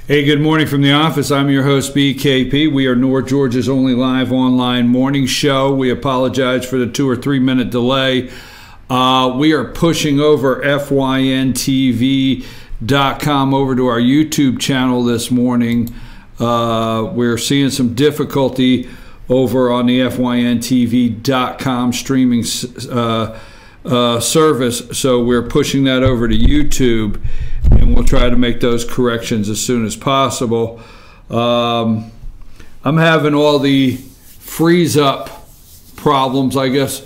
Hey, good morning from the office. I'm your host, BKP. We are North Georgia's only live online morning show. We apologize for the 2 or 3 minute delay. We are pushing over FYNTV.com over to our YouTube channel this morning. We're seeing some difficulty over on the FYNTV.com streaming service, so we're pushing that over to YouTube, and we'll try to make those corrections as soon as possible. I'm having all the freeze up problems. I guess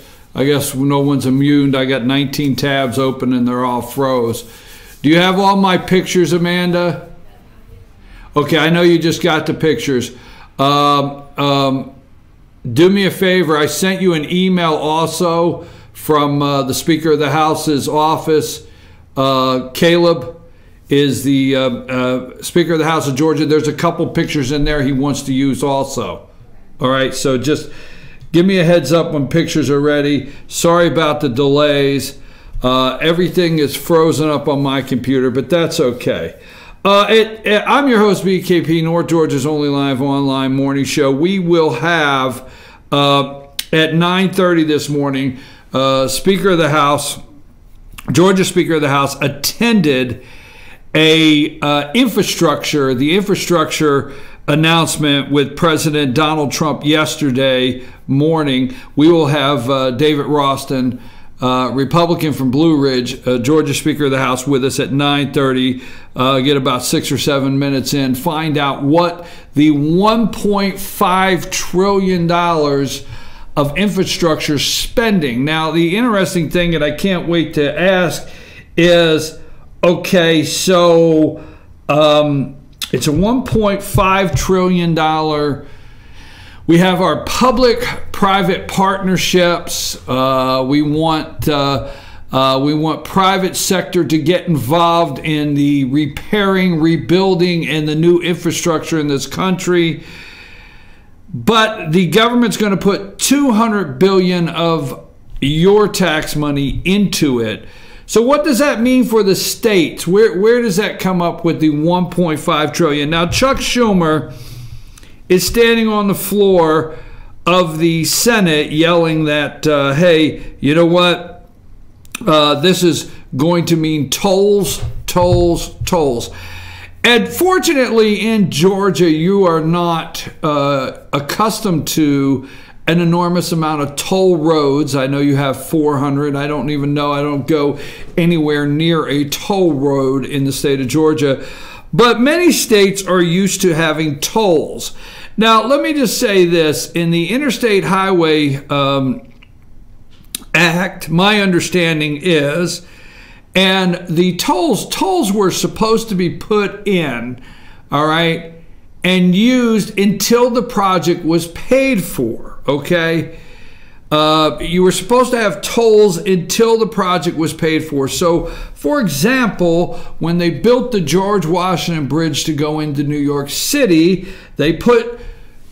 no one's immune. I got 19 tabs open and they're all froze. Do you have all my pictures, Amanda? Okay, I know you just got the pictures. Do me a favor. I sent you an email also from the Speaker of the House's office. Caleb is the Speaker of the House of Georgia. There's a couple pictures in there he wants to use also. All right, so just give me a heads up when pictures are ready. Sorry about the delays. Everything is frozen up on my computer, but that's okay. I'm your host, BKP, North Georgia's only live online morning show. We will have at 9:30 this morning, Speaker of the House, Georgia Speaker of the House, attended the infrastructure announcement with President Donald Trump yesterday morning. We will have David Ralston, Republican from Blue Ridge, Georgia Speaker of the House, with us at 9:30. Get about 6 or 7 minutes in, find out what the $1.5 trillion of infrastructure spending. Now, the interesting thing, and I can't wait to ask, is, okay, so it's a $1.5 trillion. We have our public-private partnerships. We want private sector to get involved in the repairing, rebuilding, and the new infrastructure in this country. But the government's going to put $200 billion of your tax money into it. So what does that mean for the states? Where does that come up with the $1.5 trillion? Now, Chuck Schumer is standing on the floor of the Senate yelling that, hey, you know what? This is going to mean tolls, tolls, tolls. And fortunately, in Georgia, you are not accustomed to an enormous amount of toll roads. I know you have 400. I don't even know. I don't go anywhere near a toll road in the state of Georgia. But many states are used to having tolls. Now, let me just say this. In the Interstate Highway Act, my understanding is, and the tolls were supposed to be put in, all right, and used until the project was paid for, okay? You were supposed to have tolls until the project was paid for. So, for example, when they built the George Washington Bridge to go into New York City, they put,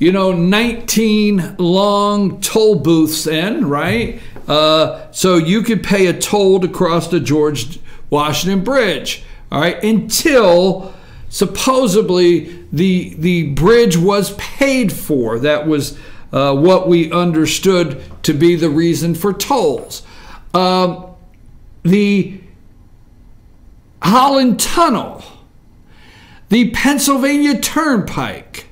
19 long toll booths in, right? So you could pay a toll to cross the George Washington Bridge, all right, until supposedly the bridge was paid for. That was what we understood to be the reason for tolls. The Holland Tunnel, the Pennsylvania Turnpike.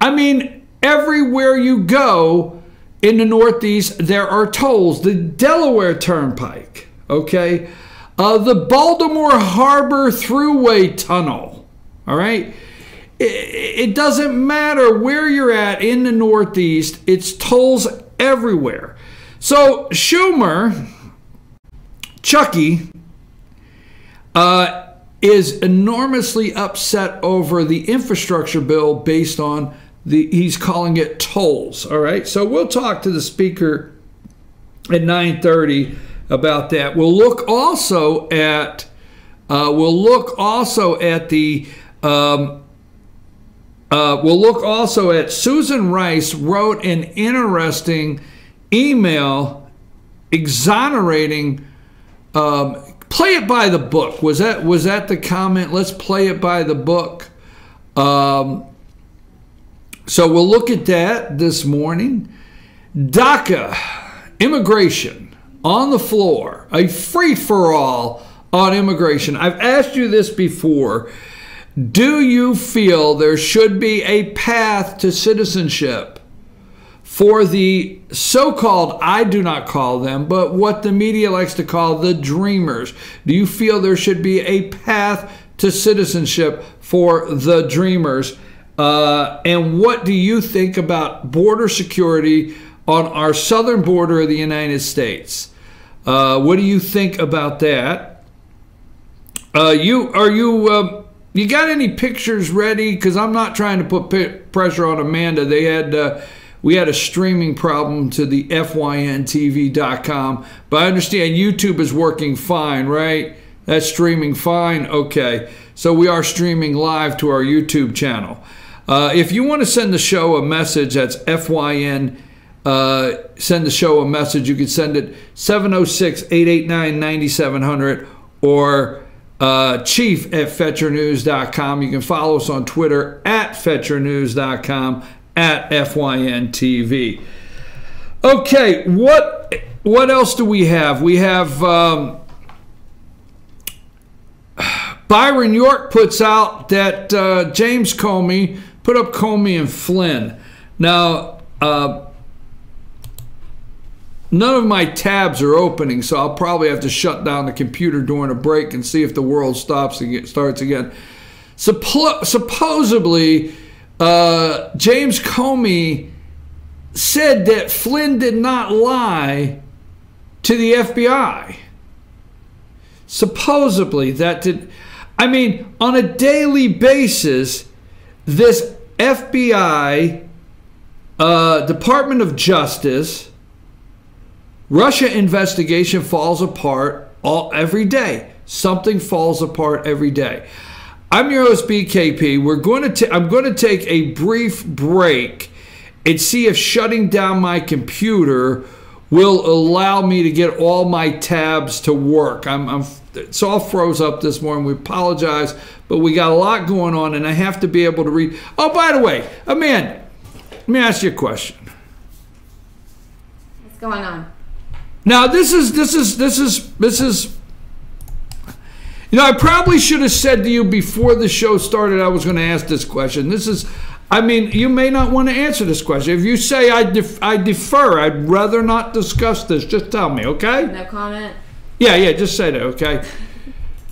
I mean, everywhere you go in the Northeast, there are tolls. The Delaware Turnpike, okay? The Baltimore Harbor Thruway Tunnel, all right? It doesn't matter where you're at in the Northeast, it's tolls everywhere. So Schumer, Chucky, is enormously upset over the infrastructure bill based on he's calling it tolls, all right? So we'll talk to the speaker at 9:30 about that. We'll look also at Susan Rice wrote an interesting email exonerating play it by the book. Was that the comment? Let's play it by the book. So we'll look at that this morning. DACA, immigration, on the floor, a free-for-all on immigration. I've asked you this before. Do you feel there should be a path to citizenship for the so-called, I do not call them, but what the media likes to call the dreamers? Do you feel there should be a path to citizenship for the dreamers? And what do you think about border security on our southern border of the United States? What do you think about that? You got any pictures ready? Because I'm not trying to put pressure on Amanda. We had a streaming problem to the FYNTV.com, but I understand YouTube is working fine, right? That's streaming fine? Okay. So we are streaming live to our YouTube channel. If you want to send the show a message, that's FYN, send the show a message. You can send it 706-889-9700 or chief@fetchernews.com. You can follow us on Twitter @fetchernews.com, @FYNTV. Okay, what else do we have? We have Byron York puts out that James Comey put up Comey and Flynn. Now, none of my tabs are opening, so I'll probably have to shut down the computer during a break and see if the world starts again. Supposedly, James Comey said that Flynn did not lie to the FBI. Supposedly, that did. I mean, on a daily basis, this FBI, Department of Justice, Russia investigation falls apart every day. Something falls apart every day. I'm your host, BKP. I'm going to take a brief break and see if shutting down my computer will allow me to get all my tabs to work. It's all froze up this morning. We apologize, but we got a lot going on, and I have to be able to read. Oh, by the way, Amanda, let me ask you a question. What's going on? Now, this is. You know, I probably should have said to you before the show started I was going to ask this question. I mean, you may not want to answer this question. If you say I defer, I'd rather not discuss this. Just tell me, okay? No comment? Yeah, just say that, okay?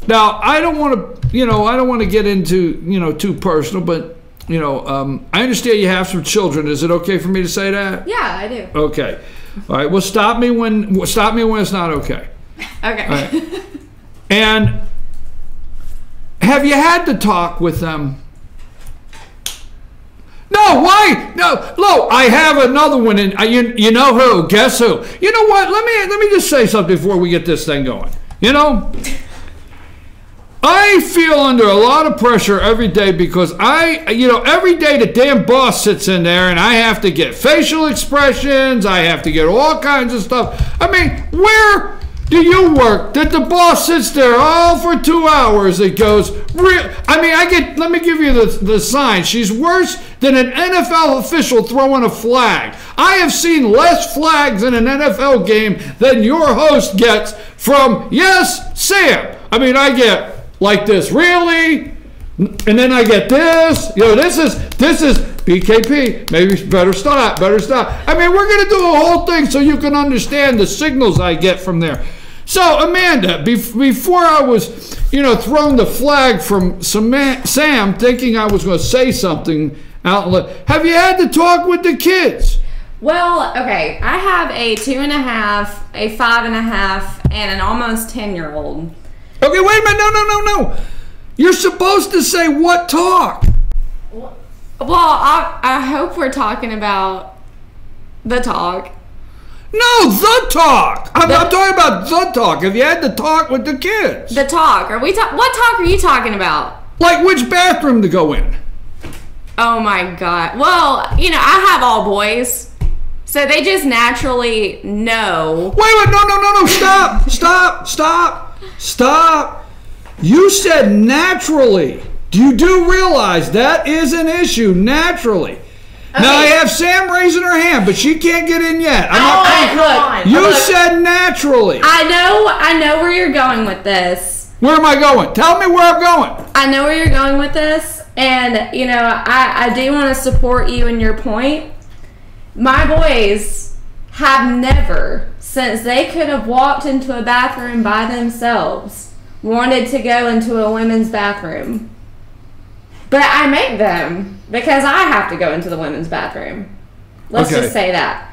Now, I don't want to get into, too personal, but, I understand you have some children. Is it okay for me to say that? Yeah, I do. Okay. All right, well, stop me when it's not okay. Okay. All right. And have you had to talk with them? No, why? No, I have another one, and you know who? Guess who? You know what? Let me just say something before we get this thing going. I feel under a lot of pressure every day because every day the damn boss sits in there, and I have to get facial expressions. I have to get all kinds of stuff. I mean, where do you work that the boss sits there all for 2 hours? It goes let me give you the sign. She's worse than an NFL official throwing a flag. I have seen less flags in an NFL game than your host gets from, yes, Sam. I mean, I get like this, really? And then I get this. This is BKP. Maybe better stop. I mean, we're going to do a whole thing so you can understand the signals I get from there. So, Amanda, before I was, throwing the flag from Sam, thinking I was going to say something out, have you had to talk with the kids? Well, okay, I have a 2.5, a 5.5, and an almost 10-year-old. Okay, wait a minute, no. You're supposed to say what talk? Well, I hope we're talking about the talk. No, the talk. I'm talking about the talk. Have you had the talk with the kids? The talk. What talk are you talking about? Like which bathroom to go in? Oh my God. Well, I have all boys, so they just naturally know. Wait, no. Stop. You said naturally. You do realize that is an issue naturally. Okay. Now I have Sam raising her hand, but she can't get in yet. You said naturally. I know where you're going with this. Where am I going? Tell me where I'm going. I know where you're going with this, and you know I do want to support you in your point. My boys have never, since they could have walked into a bathroom by themselves, wanted to go into a women's bathroom. But I make them because I have to go into the women's bathroom. Let's just say that.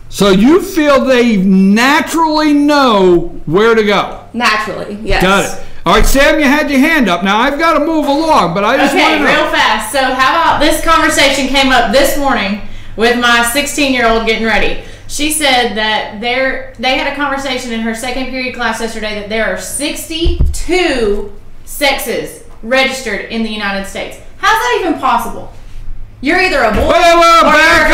So you feel they naturally know where to go? Naturally, yes. Got it. All right, Sam, you had your hand up. Now, I've got to move along, but I just want to know. Okay, real fast. So how about this conversation came up this morning with my 16-year-old getting ready. She said that they had a conversation in her second period class yesterday that there are 62 sexes registered in the United States. How's that even possible? You're either a boy or back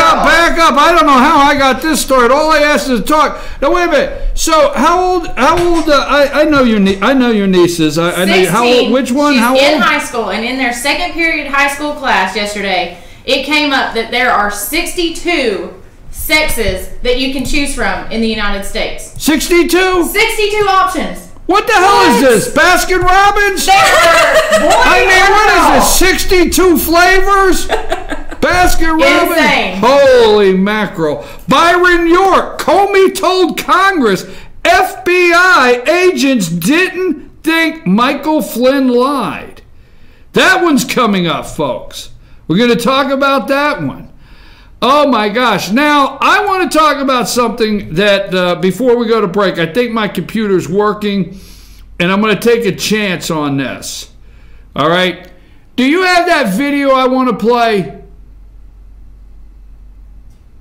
up. I don't know how I got this started. All I asked is to talk. Now wait a minute. So how old? I know your nieces. I know how old. Which one? How old? In high school, and in their second period high school class yesterday, it came up that there are 62 sexes that you can choose from in the United States. 62? 62 options. What the hell is this? Baskin Robbins? What is this? 62 flavors? Baskin Robbins? Insane. Holy mackerel. Byron York. Comey told Congress FBI agents didn't think Michael Flynn lied. That one's coming up, folks. We're going to talk about that one. Oh my gosh. Now, I want to talk about something that before we go to break, I think my computer's working, and I'm going to take a chance on this. All right? Do you have that video I want to play?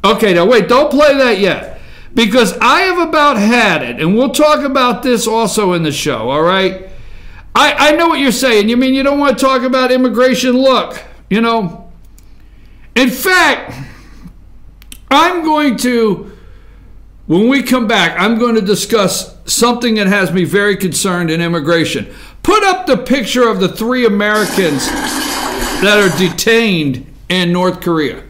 Okay, now wait, don't play that yet, because I have about had it, and we'll talk about this also in the show, all right? I know what you're saying. You mean you don't want to talk about immigration? Look, you know, in fact, I'm going to, when we come back, I'm going to discuss something that has me very concerned in immigration. Put up the picture of the 3 Americans that are detained in North Korea.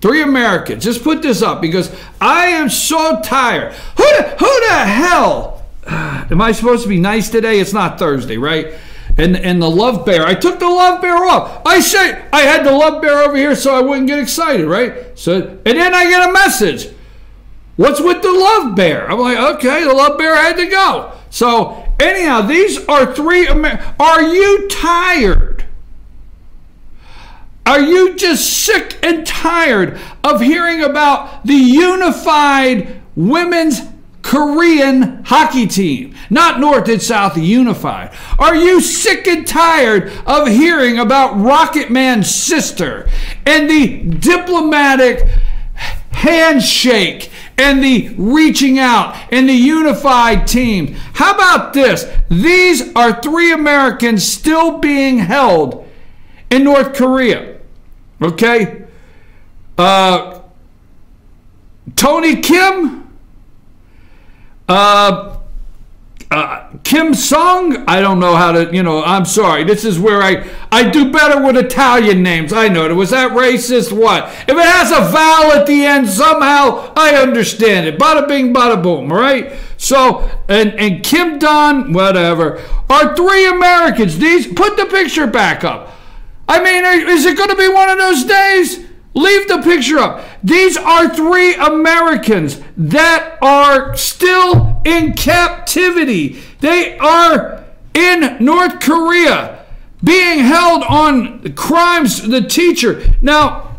3 Americans. Just put this up because I am so tired. Who the hell? Am I supposed to be nice today? It's not Thursday, right? And the love bear. I took the love bear off. I say I had the love bear over here so I wouldn't get excited, right? So, and then I get a message. What's with the love bear? I'm like, okay, the love bear had to go. So anyhow, these are 3 Are you tired? Are you just sick and tired of hearing about the unified women's Korean hockey team? Not North and South, unified. Are you sick and tired of hearing about Rocket Man's sister and the diplomatic handshake and the reaching out and the unified team? How about this? These are 3 Americans still being held in North Korea. Okay? Tony Kim, Kim Sung, I don't know how to, I'm sorry. This is where I do better with Italian names. I know. Was that racist? What? If it has a vowel at the end, somehow I understand it. Bada bing, bada boom, all right? So, and Kim Don, whatever, are 3 Americans. These, put the picture back up. I mean, is it going to be one of those days? Leave the picture up. These are 3 Americans that are still in captivity. They are in North Korea being held on crimes. The teacher, now,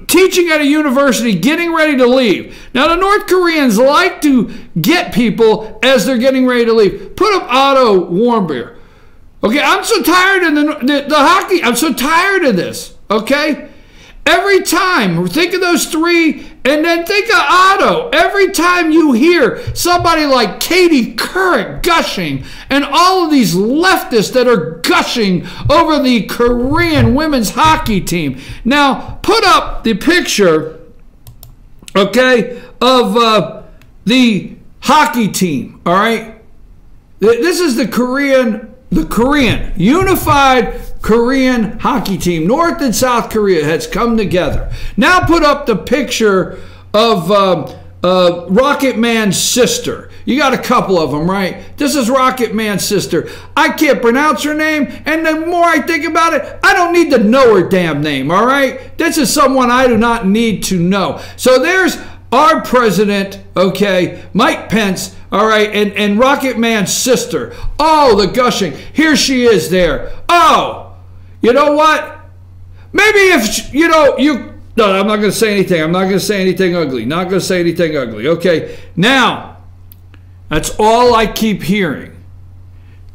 teaching at a university, getting ready to leave. Now, the North Koreans like to get people as they're getting ready to leave. Put up Otto Warmbier. Okay, I'm so tired of the hockey. I'm so tired of this, okay? Every time, think of those 3, and then think of Otto. Every time you hear somebody like Katie Couric gushing, and all of these leftists that are gushing over the Korean women's hockey team. Now, put up the picture, okay, of the hockey team, all right? This is the Korean the Korean, unified Korean hockey team, North and South Korea, has come together. Now put up the picture of Rocket Man's sister. You got a couple of them, right? This is Rocket Man's sister. I can't pronounce her name, and the more I think about it, I don't need to know her damn name, all right? This is someone I do not need to know. So there's our president, okay, Mike Pence, all right, and Rocket Man's sister. Oh, the gushing. Here she is there. Oh, you know what? Maybe if, you know, no, I'm not going to say anything. I'm not going to say anything ugly. Not going to say anything ugly, okay? Now, that's all I keep hearing.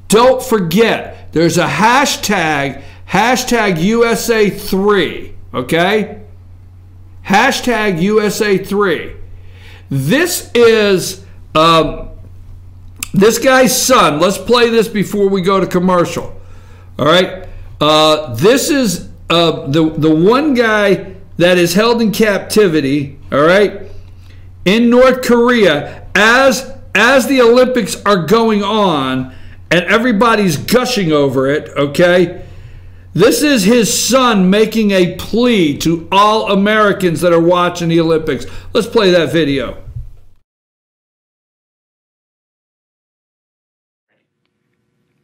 Don't forget, there's a hashtag USA3, okay? Hashtag USA3. This is this guy's son. Let's play this before we go to commercial. All right. This is the one guy that is held in captivity. All right, in North Korea as the Olympics are going on and everybody's gushing over it. Okay. This is his son making a plea to all Americans that are watching the Olympics. Let's play that video.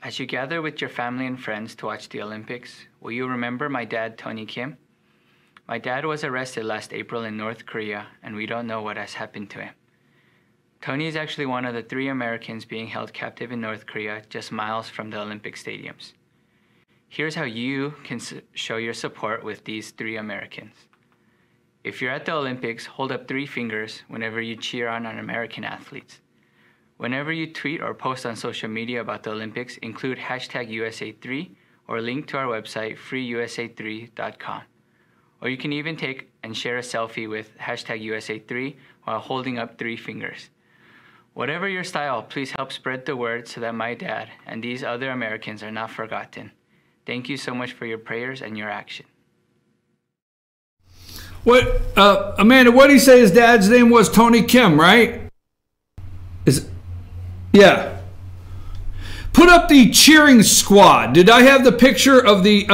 As you gather with your family and friends to watch the Olympics, will you remember my dad, Tony Kim? My dad was arrested last April in North Korea, and we don't know what has happened to him. Tony is actually one of the 3 Americans being held captive in North Korea, just miles from the Olympic stadiums. Here's how you can show your support with these 3 Americans. If you're at the Olympics, hold up 3 fingers whenever you cheer on American athletes. Whenever you tweet or post on social media about the Olympics, include hashtag USA3 or link to our website, freeusa3.com. Or you can even take and share a selfie with hashtag USA3 while holding up 3 fingers. Whatever your style, please help spread the word so that my dad and these other Americans are not forgotten. Thank you so much for your prayers and your action. What, Amanda, what did he say his dad's name was? Tony Kim, right? Yeah. Put up the cheering squad. Did I have the picture of the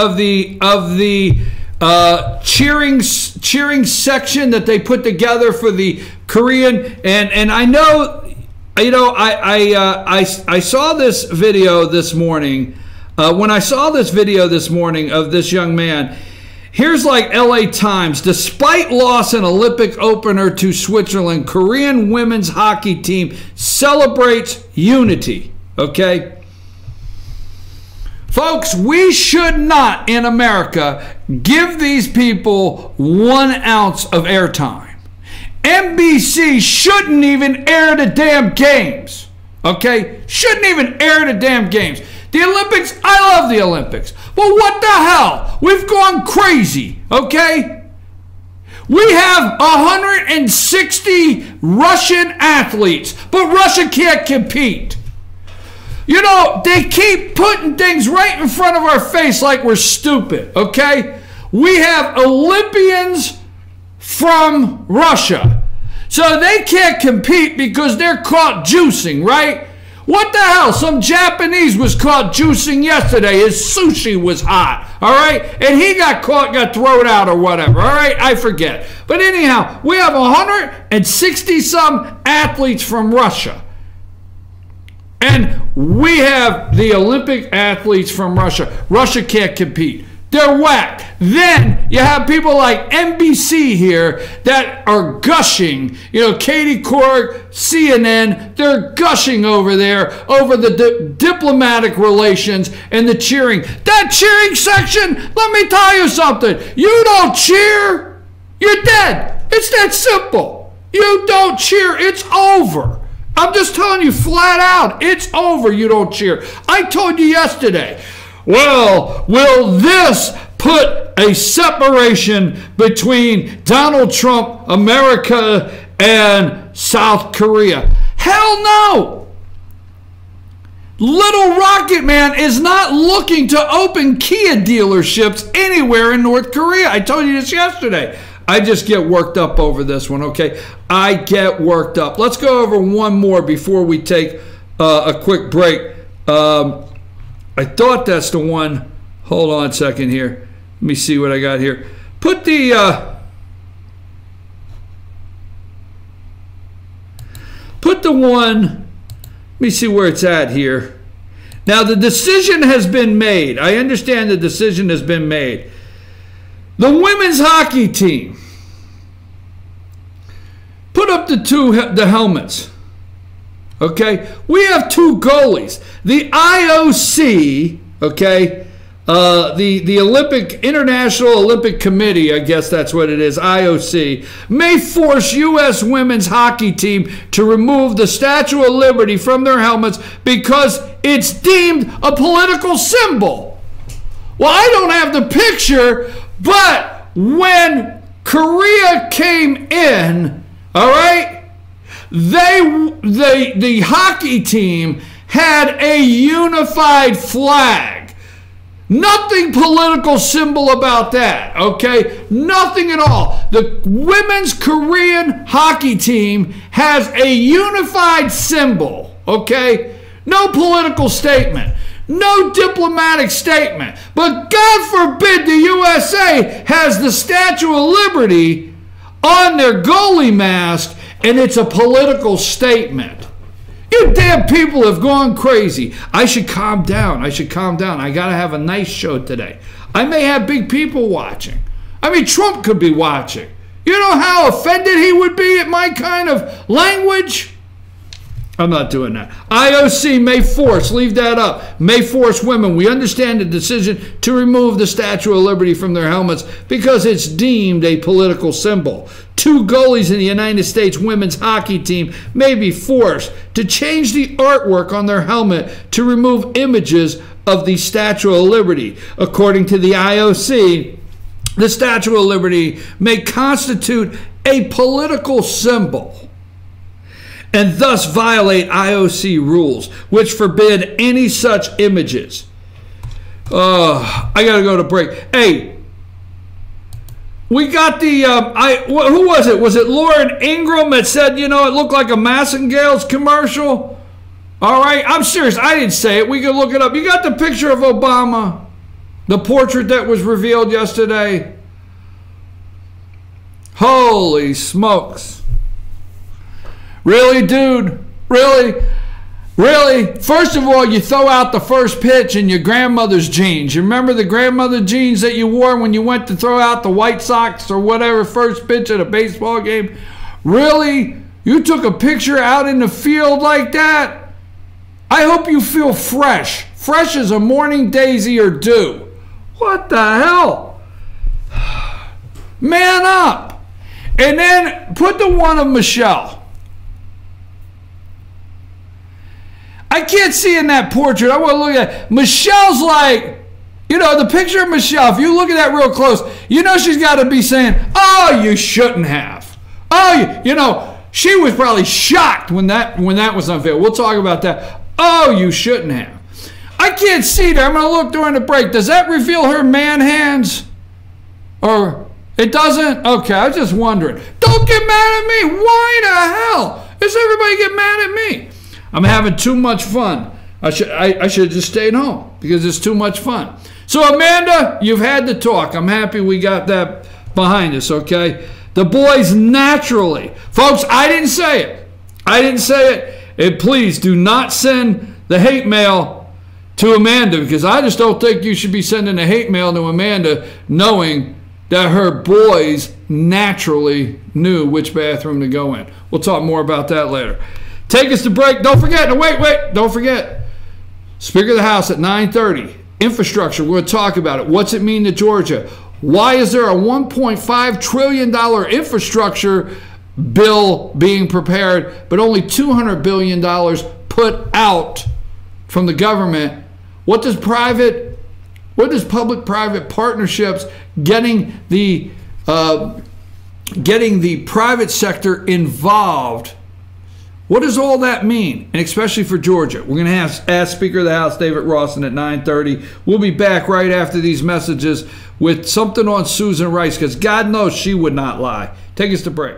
cheering section that they put together for the Korean? And I know, you know, I saw this video this morning. When I saw this video this morning of this young man, here's like LA Times. Despite loss in Olympic opener to Switzerland, Korean women's hockey team celebrates unity. Okay? Folks, we should not in America give these people 1 ounce of airtime. NBC shouldn't even air the damn games. Okay? Shouldn't even air the damn games. The Olympics, I love the Olympics. But what the hell? We've gone crazy, okay? We have 160 Russian athletes, but Russia can't compete. You know, they keep putting things right in front of our face like we're stupid, okay? We have Olympians from Russia. So they can't compete because they're caught juicing, right? What the hell? Some Japanese was caught juicing yesterday. His sushi was hot, all right? And he got caught, got thrown out or whatever, all right? I forget. But anyhow, we have 160-some athletes from Russia. And we have the Olympic athletes from Russia. Russia can't compete. They're whacked. Then you have people like NBC here that are gushing. You know, Katie Couric, CNN, they're gushing over there over the diplomatic relations and the cheering. That cheering section, let me tell you something. You don't cheer, you're dead. It's that simple. You don't cheer, it's over. I'm just telling you flat out, it's over. You don't cheer. I told you yesterday. Well, will this put a separation between Donald Trump, America, and South Korea? Hell no! Little Rocket Man is not looking to open Kia dealerships anywhere in North Korea. I told you this yesterday. I just get worked up over this one, okay? I get worked up. Let's go over one more before we take a quick break. I thought that's the one. Hold on a second here. Let me see what I got here. Put the one, let me see where it's at here. Now the decision has been made. I understand the decision has been made. The women's hockey team, put up the helmets. Okay, we have two goalies. The IOC, okay, the International Olympic Committee, I guess that's what it is, IOC, may force U.S. women's hockey team to remove the Statue of Liberty from their helmets because it's deemed a political symbol. Well, I don't have the picture, but when Korea came in, all right, the hockey team had a unified flag. Nothing political symbol about that, okay? Nothing at all. The women's Korean hockey team has a unified symbol, okay? No political statement. No diplomatic statement. But God forbid the USA has the Statue of Liberty on their goalie mask and it's a political statement. You damn people have gone crazy. I should calm down. I should calm down. I got to have a nice show today. I may have big people watching. I mean, Trump could be watching. You know how offended he would be at my kind of language? I'm not doing that. IOC may force, leave that up, may force women. We understand the decision to remove the Statue of Liberty from their helmets because it's deemed a political symbol. Two goalies in the United States women's hockey team may be forced to change the artwork on their helmet to remove images of the Statue of Liberty. According to the IOC, the Statue of Liberty may constitute a political symbol and thus violate IOC rules, which forbid any such images. I got to go to break. Hey, we got the, who was it? Was it Lauren Ingram that said, you know, it looked like a Massengale's commercial? All right, I'm serious. I didn't say it. We can look it up. You got the picture of Obama, the portrait that was revealed yesterday? Holy smokes. Really, dude? Really? Really? First of all, you throw out the first pitch in your grandmother's jeans. You remember the grandmother jeans that you wore when you went to throw out the White Sox or whatever first pitch at a baseball game? Really? You took a picture out in the field like that? I hope you feel fresh. Fresh as a morning daisy or dew. What the hell? Man up. And then put the one of Michelle. I can't see in that portrait. I want to look at it. Michelle's like, you know, the picture of Michelle, if you look at that real close, you know she's got to be saying, oh, you shouldn't have. Oh, you know, she was probably shocked when that was unveiled. We'll talk about that. Oh, you shouldn't have. I can't see that. I'm going to look during the break. Does that reveal her man hands? Or it doesn't? Okay, I was just wondering. Don't get mad at me. Why the hell does everybody get mad at me? I'm having too much fun. I should have just stayed home because it's too much fun. So, Amanda, you've had the talk. I'm happy we got that behind us, okay? The boys naturally. Folks, I didn't say it. I didn't say it. And please do not send the hate mail to Amanda because I just don't think you should be sending the hate mail to Amanda knowing that her boys naturally knew which bathroom to go in. We'll talk more about that later. Take us to break. Don't forget. No, wait. Don't forget. Speaker of the House at 9:30. Infrastructure. We're going to talk about it. What's it mean to Georgia? Why is there a $1.5 trillion infrastructure bill being prepared, but only $200 billion put out from the government? What does public-private partnerships getting the private sector involved? What does all that mean? And especially for Georgia. We're going to ask Speaker of the House David Ralston at 9:30. We'll be back right after these messages with something on Susan Rice because God knows she would not lie. Take us to break.